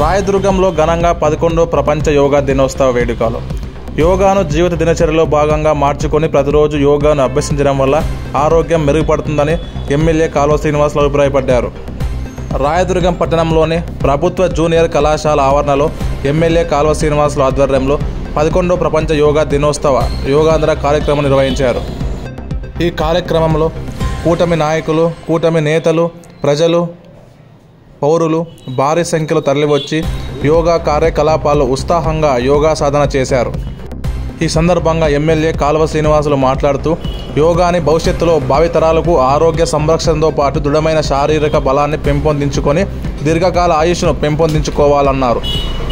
రాయదుర్గంలో ఘనంగా 11వ ప్రపంచ యోగా దినోత్సవ వేడుకలు. యోగాను జీవిత దినచర్యలో భాగంగా మార్చుకొని ప్రతిరోజు యోగాను అభ్యసించడం వల్ల ఆరోగ్యం మెరుగుపడుతుందని ఎమ్మెల్యే కాల్వ శ్రీనివాసులు అభిప్రాయపడ్డారు. రాయదుర్గం పట్టణంలోని ప్రభుత్వ జూనియర్ కళాశాల ఆవరణలో ఎమ్మెల్యే కాల్వ శ్రీనివాసులు ఆధ్వర్యంలో 11వ ప్రపంచ యోగా దినోత్సవ యోగాంధ్ర కార్యక్రమం నిర్వహించారు. ఈ కార్యక్రమంలో కూటమి నాయకులు, కూటమి నేతలు, ప్రజలు, పౌరులు భారీ సంఖ్యలో తరలివచ్చి యోగా కార్యకలాపాలు ఉత్సాహంగా యోగా సాధన చేశారు. ఈ సందర్భంగా ఎమ్మెల్యే కాల్వ శ్రీనివాసులు మాట్లాడుతూ యోగాని భవిష్యత్తులో భావితరాలకు ఆరోగ్య సంరక్షణతో పాటు దృఢమైన శారీరక బలాన్ని పెంపొందించుకొని దీర్ఘకాల ఆయుష్ను పెంపొందించుకోవాలన్నారు.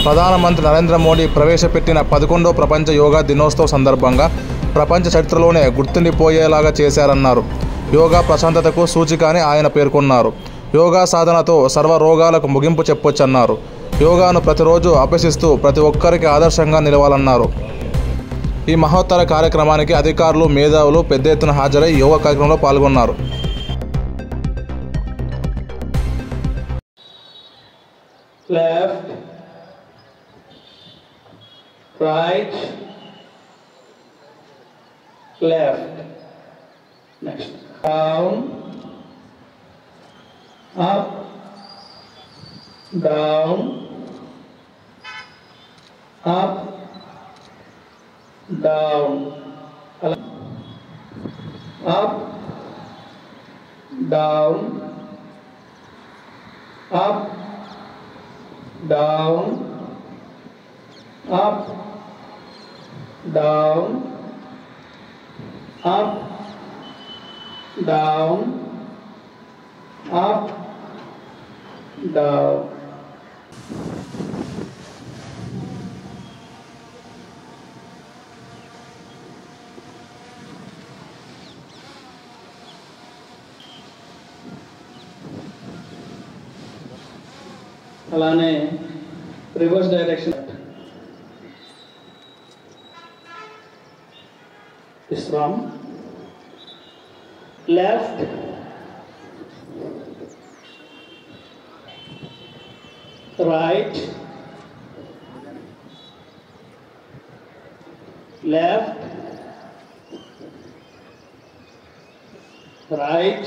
ప్రధానమంత్రి నరేంద్ర మోడీ ప్రవేశపెట్టిన 11వ ప్రపంచ యోగా దినోత్సవం సందర్భంగా ప్రపంచ చరిత్రలోనే గుర్తుండిపోయేలాగా చేశారన్నారు. యోగా ప్రశాంతతకు సూచిక అని ఆయన పేర్కొన్నారు. యోగా సాధనతో సర్వ రోగాలకు ముగింపు చెప్పొచ్చన్నారు. యోగాను ప్రతిరోజు అభ్యసిస్తూ ప్రతి ఒక్కరికి ఆదర్శంగా నిలవాలన్నారు. ఈ మహోత్తర కార్యక్రమానికి అధికారులు, మేధావులు పెద్ద ఎత్తున హాజరై యోగా కార్యక్రమంలో పాల్గొన్నారు. Left, right, left. Next. Down, up, down, up, down, up, down, up, down, up, down, up, down, up, down. అలానే reverse direction is from left, right, left, right,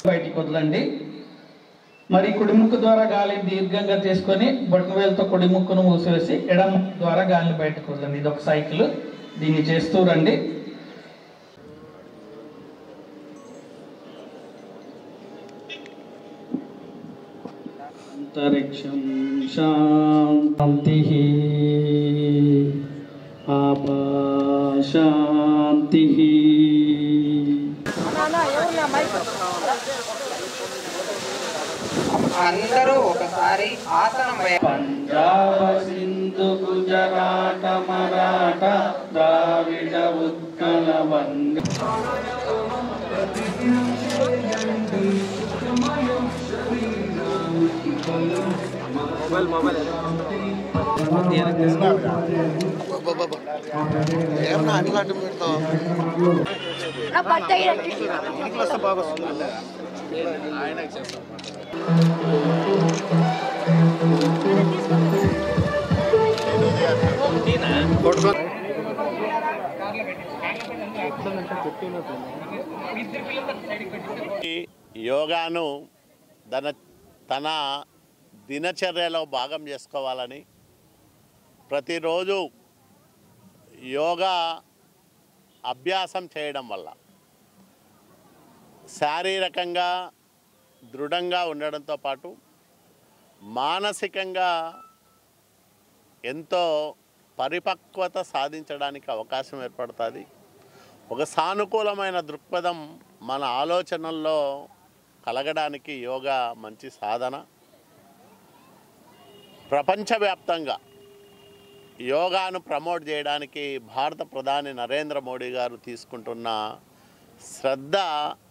బయటికి వదలండి. మరి కుడి ముక్కు ద్వారా గాలి దీర్ఘంగా తీసుకొని బొటన వేలుతో కుడి ముక్కును మూసివేసి ఎడమ ముక్కు ద్వారా గాలిని బయటకు వదలండి. ఇది ఒక సైకిల్. దీన్ని చేస్తూ రండి. అంతరిక్షం శాంతి, ఆపా శాంతి. అందరూ ఒకసారి ఆసనం పంజాబ, సింధు, గుజరాట, మరాఠ, ద్రావిడ, ఉత్కళ, వంగ. యోగాను తన దినచర్యలో భాగం చేసుకోవాలని ప్రతిరోజు యోగా అభ్యాసం చేయడం వల్ల శారీరకంగా దృఢంగా ఉండడంతో పాటు మానసికంగా ఎంతో పరిపక్వత సాధించడానికి అవకాశం ఏర్పడుతుంది. ఒక సానుకూలమైన దృక్పథం మన ఆలోచనల్లో కలగడానికి యోగా మంచి సాధన. ప్రపంచవ్యాప్తంగా యోగాను ప్రమోట్ చేయడానికి భారత ప్రధాని నరేంద్ర మోడీ గారు తీసుకుంటున్న శ్రద్ధ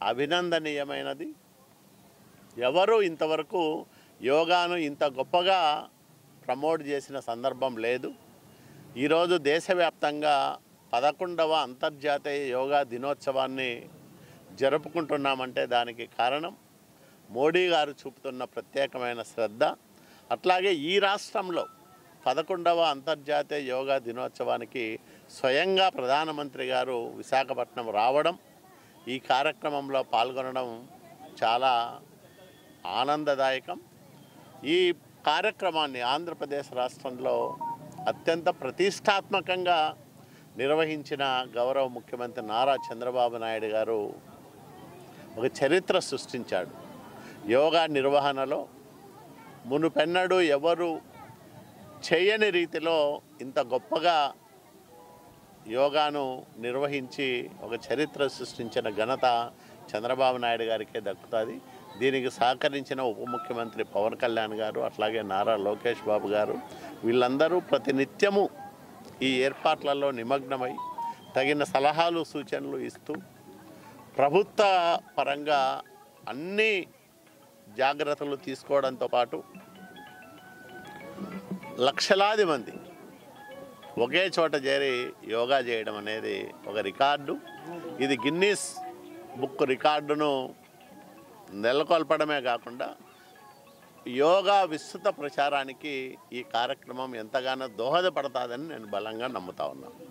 అభినందనీయమైనది. ఎవరు ఇంతవరకు యోగాను ఇంత గొప్పగా ప్రమోట్ చేసిన సందర్భం లేదు. ఈరోజు దేశవ్యాప్తంగా 11వ అంతర్జాతీయ యోగా దినోత్సవాన్ని జరుపుకుంటున్నామంటే దానికి కారణం మోడీ గారు చూపుతున్న ప్రత్యేకమైన శ్రద్ధ. అట్లాగే ఈ రాష్ట్రంలో 11వ అంతర్జాతీయ యోగా దినోత్సవానికి స్వయంగా ప్రధానమంత్రి గారు విశాఖపట్నం రావడం, ఈ కార్యక్రమంలో పాల్గొనడం చాలా ఆనందదాయకం. ఈ కార్యక్రమాన్ని ఆంధ్రప్రదేశ్ రాష్ట్రంలో అత్యంత ప్రతిష్టాత్మకంగా నిర్వహించిన గౌరవ ముఖ్యమంత్రి నారా చంద్రబాబు నాయుడు గారు ఒక చరిత్ర సృష్టించాడు. యోగా నిర్వహణలో మునుపెన్నడూ ఎవరు చేయని రీతిలో ఇంత గొప్పగా యోగాను నిర్వహించి ఒక చరిత్ర సృష్టించిన ఘనత చంద్రబాబు నాయుడు గారికే దక్కుతుంది. దీనికి సహకరించిన ఉప ముఖ్యమంత్రి పవన్ కళ్యాణ్ గారు, అట్లాగే నారా లోకేష్ బాబు గారు, వీళ్ళందరూ ప్రతినిత్యము ఈ ఏర్పాట్లలో నిమగ్నమై తగిన సలహాలు సూచనలు ఇస్తూ ప్రభుత్వ పరంగా అన్ని జాగ్రత్తలు తీసుకోవడంతో పాటు లక్షలాది మంది ఒకే చోట చేరి యోగా చేయడం అనేది ఒక రికార్డు. ఇది గిన్నీస్ బుక్ రికార్డును నెలకొల్పడమే కాకుండా యోగా విస్తృత ప్రచారానికి ఈ కార్యక్రమం ఎంతగానో దోహదపడుతుందని నేను బలంగా నమ్ముతా ఉన్నాను.